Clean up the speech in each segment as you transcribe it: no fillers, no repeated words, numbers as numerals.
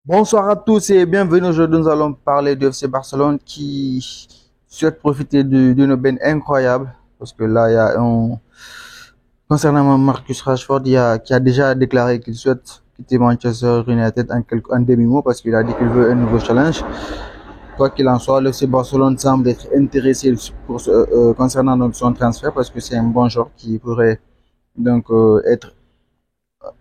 Bonsoir à tous et bienvenue. Aujourd'hui, nous allons parler du FC Barcelone qui souhaite profiter d'une aubaine incroyable. Parce que là, il y a concernant Marcus Rashford, qui a déjà déclaré qu'il souhaite quitter Manchester United en demi-mot parce qu'il a dit qu'il veut un nouveau challenge. Quoi qu'il en soit, le FC Barcelone semble être intéressé concernant donc son transfert parce que c'est un bon joueur qui pourrait être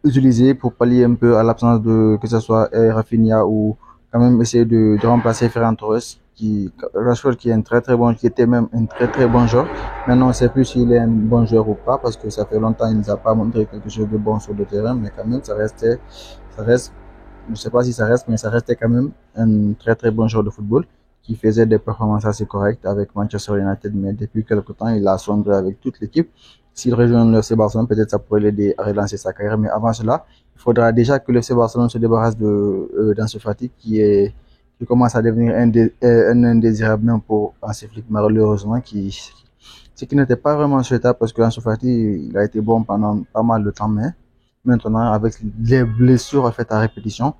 utilisé pour pallier un peu à l'absence de que ce soit Rafinha ou quand même essayer de remplacer Ferran Torres Rashford qui est un très très bon qui était même un très très bon joueur. Maintenant on ne sait plus s'il est un bon joueur ou pas parce que ça fait longtemps qu'il nous a pas montré quelque chose de bon sur le terrain, mais quand même ça reste je ne sais pas si ça reste, mais ça restait quand même un très très bon joueur de football qui faisait des performances assez correctes avec Manchester United, mais depuis quelque temps, il a sombré avec toute l'équipe. S'il rejoint le FC Barcelone, peut-être ça pourrait l'aider à relancer sa carrière, mais avant cela, il faudra déjà que le FC Barcelone se débarrasse d'Ansu Fati qui commence à devenir un indésirable même pour Hansi Flick, malheureusement, ce qui n'était pas vraiment souhaitable parce que Ansu Fati, il a été bon pendant pas mal de temps, mais maintenant, avec les blessures faites à répétition,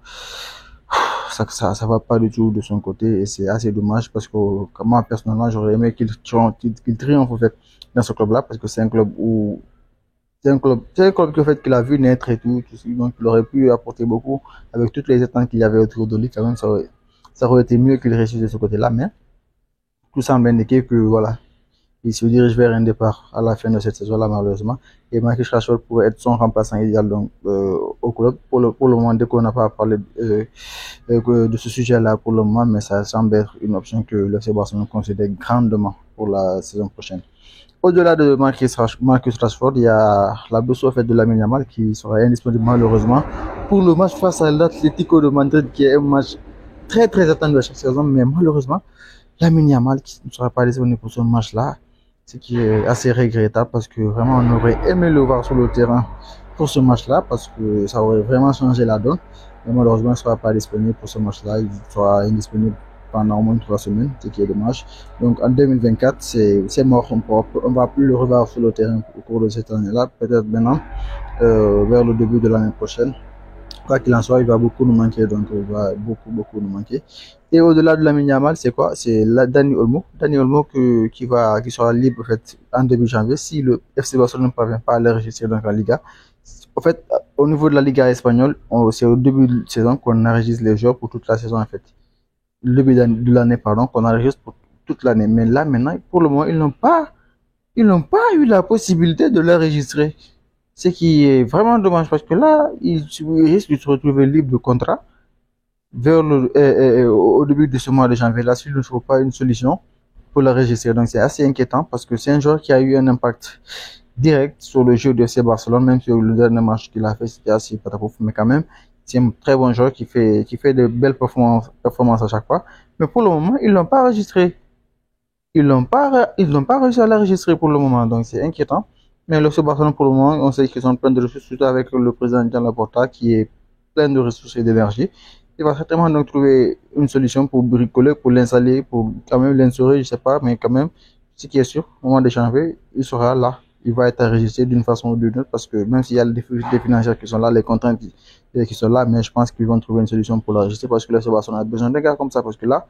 ça va pas du tout de son côté et c'est assez dommage parce que moi, personnellement, j'aurais aimé qu'il triomphe, en fait, dans ce club-là parce que c'est un club qu'il a vu naître et tout, donc il aurait pu apporter beaucoup avec toutes les attentes qu'il y avait autour de lui, quand même, ça aurait été mieux qu'il réussisse de ce côté-là, mais tout semble indiquer que, voilà, il se dirige vers un départ à la fin de cette saison-là, malheureusement. Et Marcus Rashford pourrait être son remplaçant idéal au club. Pour le moment, dès qu'on n'a pas parlé de ce sujet-là pour le moment, mais ça semble être une option que le FC Barcelone considère grandement pour la saison prochaine. Au-delà de Marcus Rashford, il y a la blessure faite de Lamine Yamal qui sera indisponible malheureusement pour le match face à l'Atlético de Madrid, qui est un match très très attendu à chaque saison, mais malheureusement, Lamine Yamal qui ne sera pas disponible pour ce match-là, ce qui est assez regrettable parce que vraiment on aurait aimé le voir sur le terrain pour ce match-là parce que ça aurait vraiment changé la donne. Mais malheureusement, il ne sera pas disponible pour ce match-là. Il sera indisponible pendant au moins 3 semaines, ce qui est dommage. Donc en 2024, c'est mort. On ne va plus le revoir sur le terrain au cours de cette année-là. Peut-être maintenant, vers le début de l'année prochaine. Quoi qu'il en soit, il va beaucoup nous manquer, donc il va beaucoup, beaucoup nous manquer. Et au-delà de Lamine Yamal, c'est quoi? C'est Dani Olmo. Dani Olmo qui sera libre en fait, en début janvier si le FC Barcelone ne parvient pas à l'enregistrer dans la Liga. En fait, au niveau de la Liga espagnole, c'est au début de saison qu'on enregistre les joueurs pour toute la saison en fait. Le début de l'année, pardon, qu'on enregistre pour toute l'année. Mais là, maintenant, pour le moment, ils n'ont pas eu la possibilité de l'enregistrer. Ce qui est vraiment dommage parce que là, ils risquent de se retrouver libres de contrat au début de ce mois de janvier. Là, s'il ne trouve pas une solution pour l'enregistrer. Donc, c'est assez inquiétant parce que c'est un joueur qui a eu un impact direct sur le jeu de FC Barcelone, même si le dernier match qu'il a fait, c'était assez patapouf, mais quand même, c'est un très bon joueur qui fait de belles performances à chaque fois. Mais pour le moment, ils l'ont pas enregistré. Ils n'ont pas réussi à l'enregistrer pour le moment, donc c'est inquiétant. Mais le FC Barcelone, pour le moment, on sait qu'ils ont plein de ressources, surtout avec le président Jean Laporta, qui est plein de ressources et d'énergie. Il va certainement donc trouver une solution pour bricoler, pour l'installer, pour quand même l'insérer, je sais pas, mais quand même, ce qui est sûr, au moment de janvier, il sera là. Il va être enregistré d'une façon ou d'une autre parce que même s'il y a les difficultés financières qui sont là, les contraintes qui sont là, mais je pense qu'ils vont trouver une solution pour l'enregistrer parce que le FC Barcelone a besoin de gars comme ça parce que là,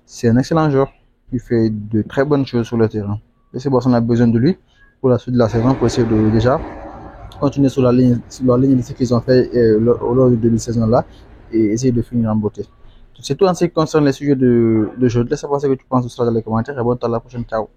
c'est un excellent joueur. Il fait de très bonnes choses sur le terrain. Le FC Barcelone a besoin de lui pour la suite de la saison pour essayer de déjà continuer sur la ligne de ce qu'ils ont fait au long de début de saison là et essayer de finir en beauté. C'est tout en ce qui concerne les sujets de jeu. Laisse savoir ce que tu penses de cela dans les commentaires et bonne à la prochaine. Ciao.